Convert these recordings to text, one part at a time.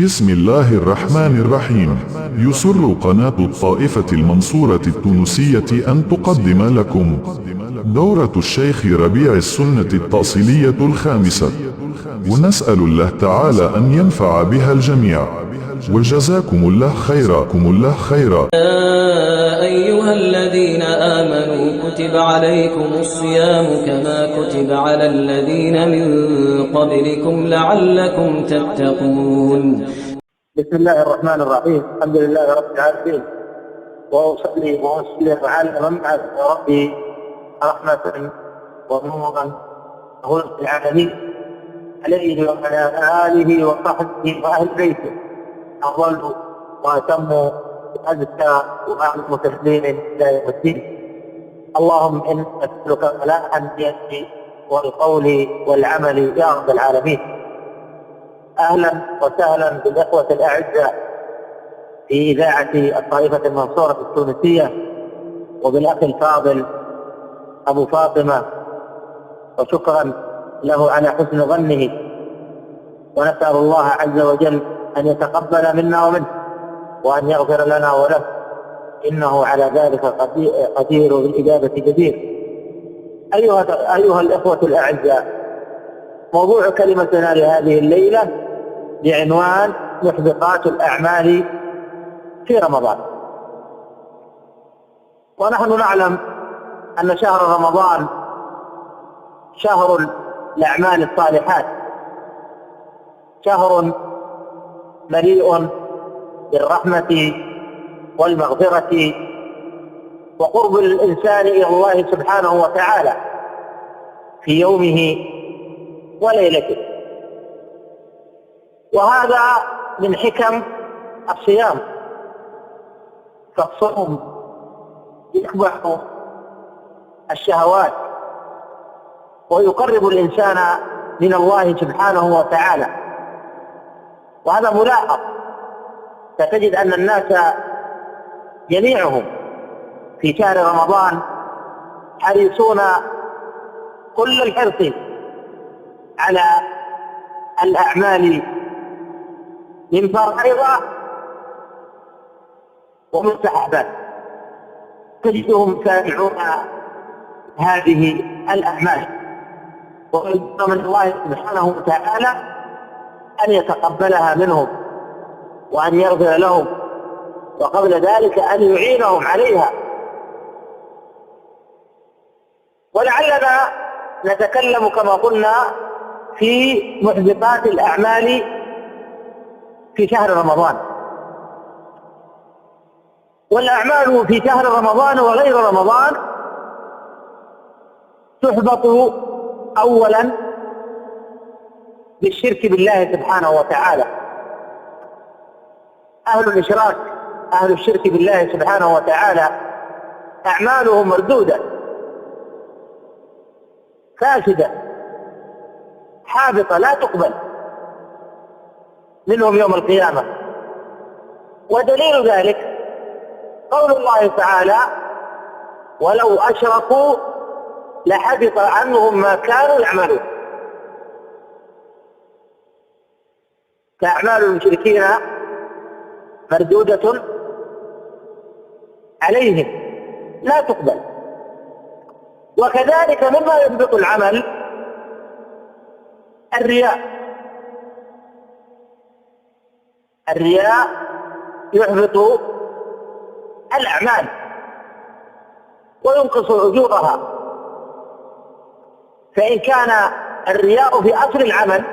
بسم الله الرحمن الرحيم. يسر قناة الطائفة المنصورة التونسية أن تقدم لكم دورة الشيخ ربيع السنة التأصيلية الخامسة، ونسأل الله تعالى أن ينفع بها الجميع، وجزاكم الله خيرا. يا أيها الذين آمنوا كتب عليكم الصيام كما كتب على الذين من قبلكم لعلكم تتقون. بسم الله الرحمن الرحيم. الحمد لله رب العالمين، وأصلي وأسلم على من بعث ربي رحمة ونورا وهدى العالمين، عليه وعلى آله وصحبه وأهل بيته أفضل وأتم وأزكى وأعظم تسليم إلى يوم الدين. اللهم إن أسألك فلاحا باليد والقول والعمل يا رب العالمين. أهلا وسهلا بالإخوة الأعزاء في إذاعة الطائفة المنصورة التونسية، وبالأخ الفاضل أبو فاطمة، وشكرا له على حسن ظنه، ونسأل الله عز وجل أن يتقبل منا ومنه وأن يغفر لنا وله، إنه على ذلك قدير وبالإجابة جدير. أيها الإخوة الأعزاء، موضوع كلمتنا لهذه الليلة بعنوان محبطات الأعمال في رمضان. ونحن نعلم أن شهر رمضان شهر الأعمال الصالحات، شهر مليء بالرحمة والمغفرة وقرب الإنسان إلى الله سبحانه وتعالى في يومه وليلته. وهذا من حكم الصيام، فالصوم يكبح الشهوات ويقرب الإنسان من الله سبحانه وتعالى. وهذا ملاحظ، فتجد أن الناس جميعهم في شهر رمضان حريصون كل الحرص على الأعمال من فرائض ومستحبات، تجدهم سارعون هذه الأعمال، ويرجون من الله سبحانه وتعالى أن يتقبلها منهم وأن يغفر لهم، وقبل ذلك أن يعينهم عليها. ولعلنا نتكلم كما قلنا في محبطات الأعمال في شهر رمضان. والأعمال في شهر رمضان وغير رمضان تحبط أولا بالشرك بالله سبحانه وتعالى. أهل الإشراك، أهل الشرك بالله سبحانه وتعالى، أعمالهم مردودة فاسدة حابطة لا تقبل منهم يوم القيامة. ودليل ذلك قول الله تعالى: ولو أشركوا لحبط عنهم ما كانوا يعملون. فأعمال المشركين مردودة عليهم لا تقبل. وكذلك مما يحبط العمل الرياء. الرياء يحبط الأعمال وينقص أجورها. فإن كان الرياء في أصل العمل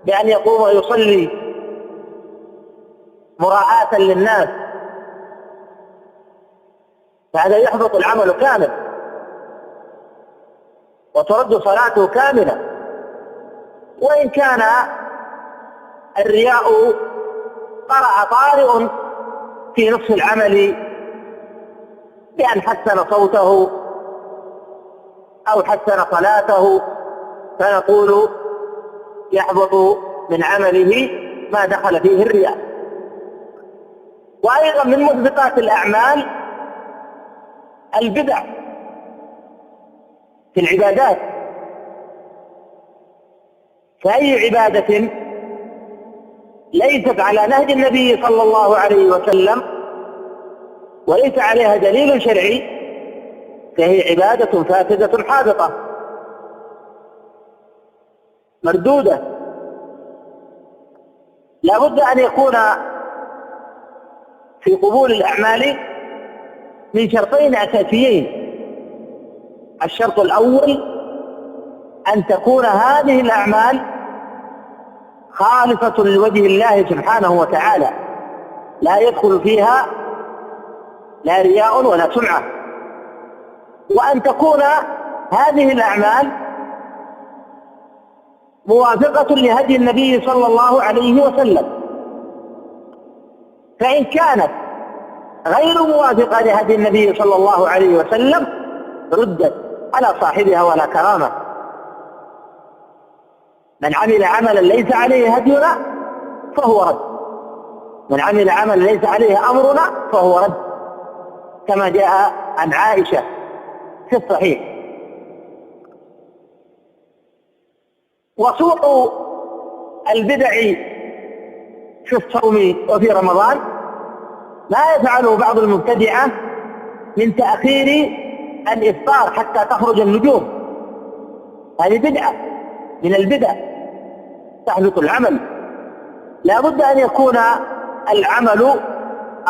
بأن يقوم ويصلي مراعاة للناس، فهذا يحبط العمل كامل وترد صلاته كاملة. وإن كان الرياء طرأ طارئ في نصف العمل بأن حسن صوته أو حسن صلاته، فنقول يحبط من عمله ما دخل فيه الرياء. وأيضا من محبطات الأعمال البدع في العبادات. فأي عبادة ليست على نهج النبي صلى الله عليه وسلم وليس عليها دليل شرعي فهي عبادة فاسدة حابطة مردودة. لا بد أن يكون في قبول الأعمال من شرطين أساسيين. الشرط الأول أن تكون هذه الأعمال خالصة لوجه الله سبحانه وتعالى، لا يدخل فيها لا رياء ولا سمعة، وأن تكون هذه الأعمال موافقة لهدي النبي صلى الله عليه وسلم. فإن كانت غير موافقة لهدي النبي صلى الله عليه وسلم ردت على صاحبها ولا كرامة. من عمل عملا ليس عليه هدينا فهو رد، من عمل عملا ليس عليه أمرنا فهو رد، كما جاء عن عائشة في الصحيح. وسوء البدع في الصوم وفي رمضان ما يفعله بعض المبتدعة من تأخير الإفطار حتى تخرج النجوم. هذه بدعة من البدع تحبط العمل. لا بد أن يكون العمل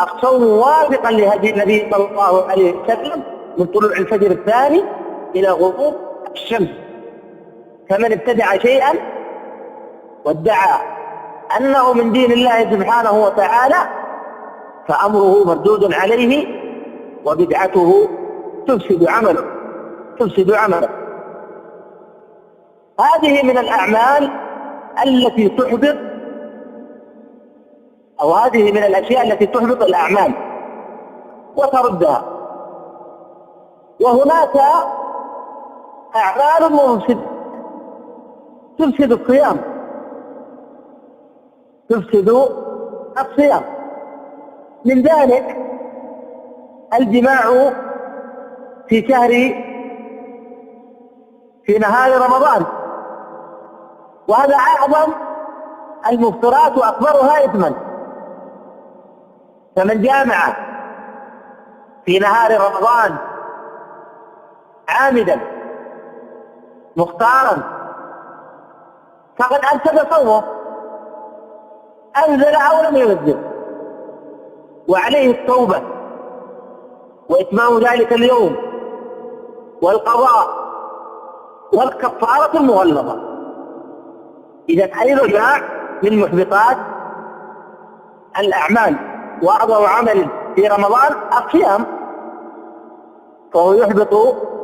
الصوم موافقا لهدي النبي صلى الله عليه وسلم من طلوع الفجر الثاني إلى غروب الشمس. فمن ابتدع شيئا وادعى أنه من دين الله سبحانه وتعالى فأمره مردود عليه وبدعته تفسد عمله. هذه من الأعمال التي تحبط، أو هذه من الأشياء التي تحبط الأعمال وتردها. وهناك أعمال تفسد الصيام، من ذلك الجماع في نهار رمضان، وهذا أعظم المفطرات وأكبرها إثما. فمن جامع في نهار رمضان عامدا مختارا فقد أفسد صومه، أنزل أو لم ينزل، وعليه التوبة وإتمام ذلك اليوم والقضاء والكفارة المغلظة. إذا أي جاء من محبطات الأعمال، وأعظم عمل في رمضان الصيام فهو يحبط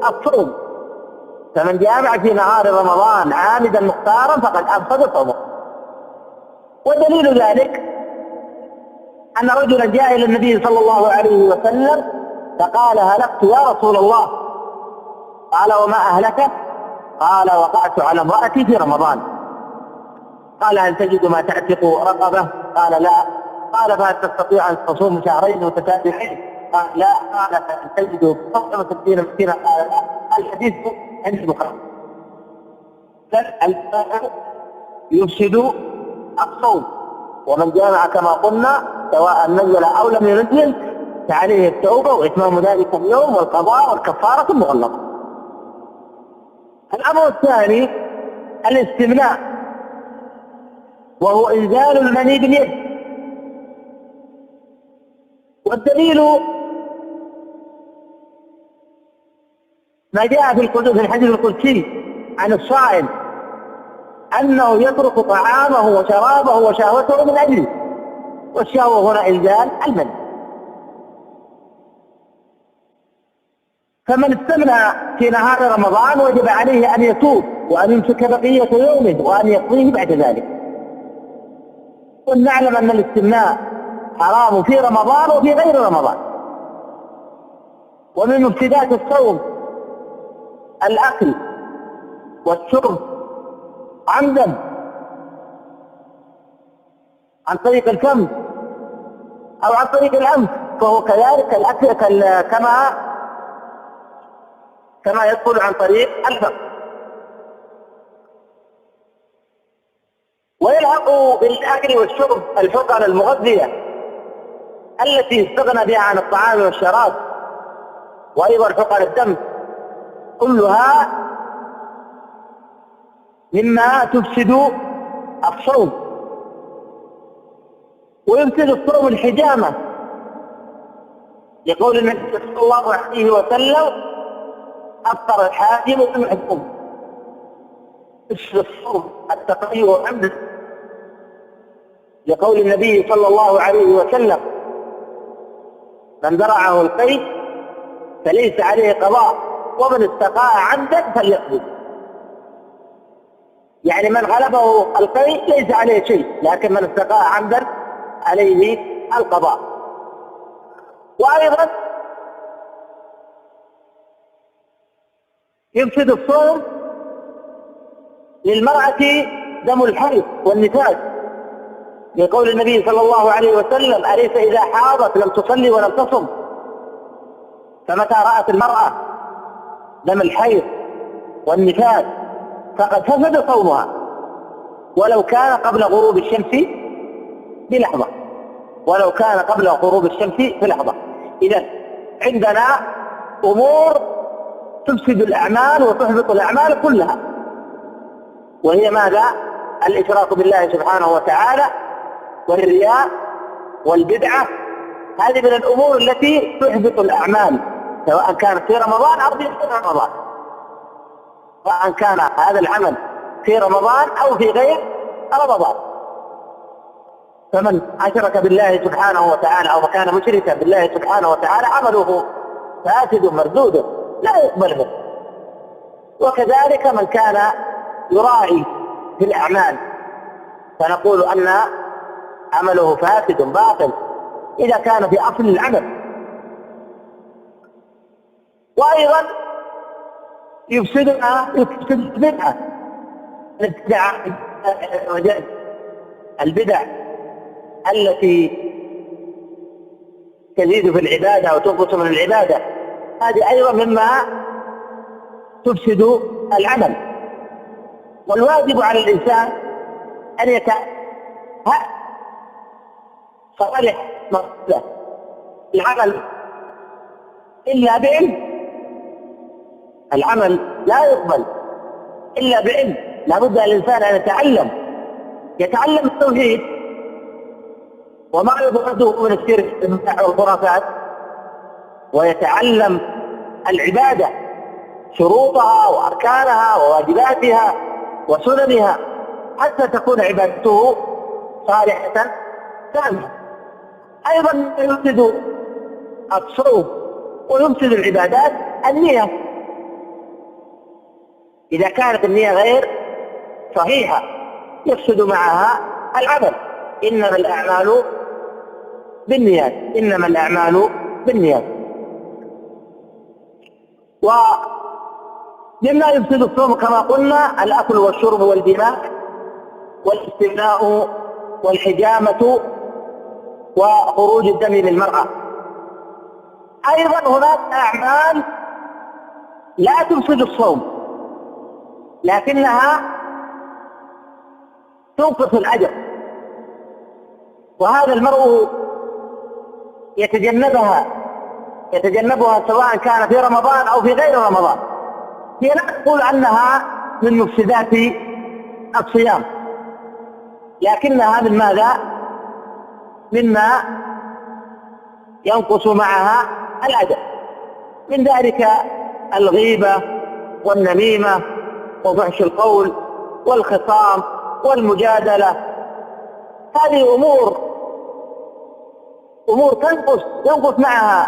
الصوم. فمن جامع في نهار رمضان عامدا مختارا فقد أفسد صومه. ودليل ذلك أن رجلا جاء إلى النبي صلى الله عليه وسلم فقال: هلكت يا رسول الله. قال: وما أهلكت؟ قال: وقعت على امرأتي في رمضان. قال: هل تجد ما تعتق رقبة؟ قال: لا. قال: فهل تستطيع أن تصوم شهرين متتابعين؟ قال: لا. قال: فهل تجد 65 مسكينا؟ قال: لا. الحديث عند البخاري. البدع يفسد الصوم، ومن جامع كما قلنا سواء نزل أو لم ينزل فعليه التوبة وإتمام ذلك اليوم والقضاء والكفارة المغلظة. الأمر الثاني الاستمناء، وهو إنزال المني باليد. والدليل ما جاء في الحديث القدسي عن الصائم أنه يترك طعامه وشرابه وشهوته من أجله، والشهوة هنا إنزال المني. فمن استمنى في نهار رمضان وجب عليه أن يتوب وأن يمسك بقية يومه وأن يقضيه بعد ذلك. ونعلم أن الاستمناء حرام في رمضان وفي غير رمضان. ومن مفسدات الصوم الأكل والشرب عمدا عن طريق الفم أو عن طريق الأنف، فهو كذلك الأكل كما يدخل عن طريق الفم. ويلحق بالأكل والشرب الحقن المغذية التي استغنى بها عن الطعام والشراب، وأيضا حقن الدم، كلها مما تفسد الصوم. ويفسد الصوم الحجامة، يقول النبي صلى الله عليه وسلم: أفطر الحاجم والمحجوم. يفسد الصوم التقي والعمد، يقول النبي صلى الله عليه وسلم: من درعه القيء فليس عليه قضاء، ومن استقاء عمدا فليقضي. يعني من غلبه القيء ليس عليه شيء، لكن من استقاء عمدا عليه القضاء. وأيضا يفسد الصوم للمرأة دم الحيض والنفاس، يقول النبي صلى الله عليه وسلم: أليس إذا حاضت لم تصلي ولم تصم؟ فمتى رأت المرأة دم الحيض والنفاس فقد فسد صومها، ولو كان قبل غروب الشمس بلحظة، ولو كان قبل غروب الشمس بلحظة. إذن عندنا أمور تفسد الأعمال وتحبط الأعمال كلها، وهي ماذا؟ الإشراك بالله سبحانه وتعالى، والرياء، والبدعة. هذه من الأمور التي تحبط الأعمال، سواء كانت في رمضان أو في غير رمضان، سواء كان هذا العمل في رمضان أو في غير رمضان. فمن أشرك بالله سبحانه وتعالى أو كان مشركا بالله سبحانه وتعالى عمله فاسد مردود لا يقبل منه. وكذلك من كان يراعي في الأعمال فنقول أن عمله فاسد باطل إذا كان في أصل العمل. وأيضا يفسد البدعة، البدع التي تزيد في العبادة وتنقص من العبادة، هذه أيضا مما تفسد العمل. والواجب على الإنسان أن صالح مقصده العمل إلا بعلم. العمل لا يقبل إلا بعلم، لابد الإنسان أن يتعلم التوحيد وما يضاده من الشرك والخرافات، ويتعلم العبادة شروطها وأركانها وواجباتها وسننها حتى تكون عبادته صالحة تامة. أيضا يفسد الصوم ويفسد العبادات النية، إذا كانت النية غير صحيحة يفسد معها العمل. إنما الأعمال بالنيات، إنما الأعمال بالنيات. ومما يفسد الصوم كما قلنا الأكل والشرب والجماع والاستمناء والحجامة وخروج الدم للمرأة. أيضا هناك أعمال لا تفسد الصوم لكنها تنقص الأجر، وهذا المرء يتجنبها سواء كان في رمضان أو في غير رمضان. هي لا تقول أنها من مفسدات الصيام، لكنها من ماذا؟ مما ينقص معها الأجر، من ذلك الغيبة والنميمة وفحش القول والخصام والمجادلة. هذه أمور ينقص معها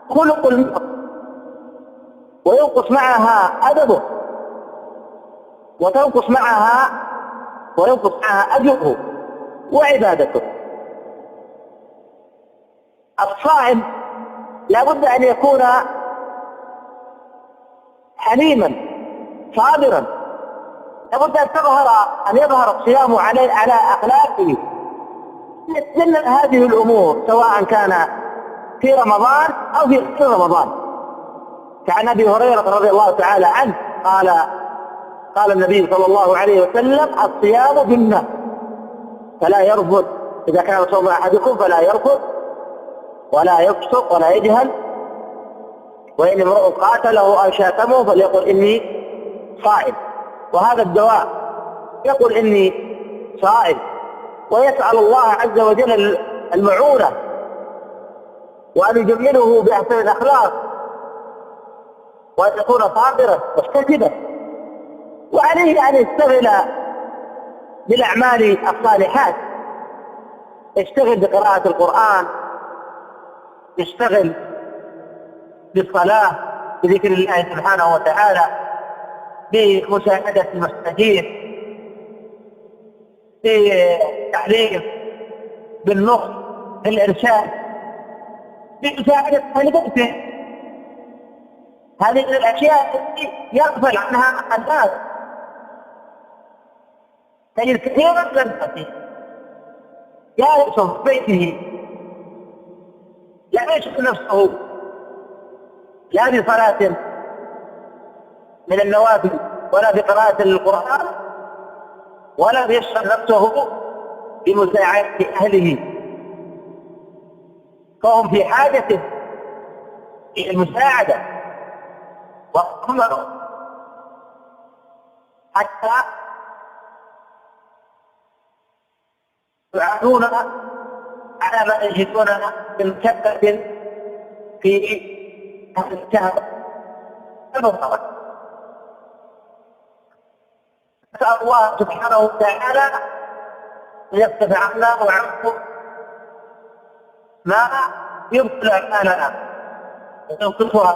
خلق المرء، وينقص معها أدبه، وينقص معها أجره وعبادته. الصائم لا بد أن يكون حليما صابرا، لا بد أن يظهر الصيام على أخلاقه. يتجنب هذه الأمور سواء كان في رمضان أو في غير رمضان. كعن أبي هريرة رضي الله تعالى عنه قال قال النبي صلى الله عليه وسلم: الصيام بالنفس، فلا يرفض، إذا كان صوم أحدكم فلا يرفض ولا يفسق ولا يجهل، وإن امرؤ قاتله أو شاتمه فليقل إني صائم. وهذا الدواء يقول إني صائم، ويسأل الله عز وجل المعونة وأن يجمله بأحسن الأخلاق، وأن يكون صابرا محتسبا، وعليه أن يشتغل بالأعمال الصالحات، يشتغل بقراءة القرآن، يشتغل بالصلاة، بذكر الله سبحانه وتعالى، بمساعدة المحتاجين، بالتعليم، بالنصح، بالإرشاد، بمساعدة أهل بيته. هذه الأشياء التي يغفل عنها الناس، تجد كثيرا من الناس جالس في بيته لا يشغل نفسه لا بصلاة من النوافل ولا بقراءة القرآن، ولا يشغل نفسه بمساعدة أهله، فهم في حاجة إلى المساعدة وهم حتى يعانون على ما يجدون من مشقة في هذا الشهر المبارك. نسأل الله سبحانه وتعالى أن يكتب عنا وعنكم ما يبطل أعمالنا وينقصها،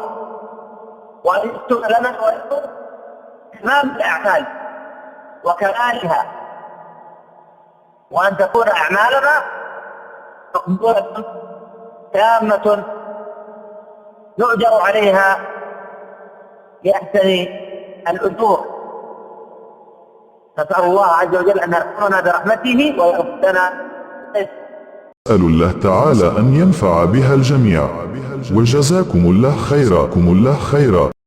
وأن يكتب لنا ولكم تمام الأعمال وكمالها، وأن تكون أعمالنا مقبولة تامة نؤجر عليها بأحسن الأجور. نسأل الله عز وجل أن يرحمنا برحمته ويغفر لنا. أسأل الله تعالى أن ينفع بها الجميع، وجزاكم الله خيرا.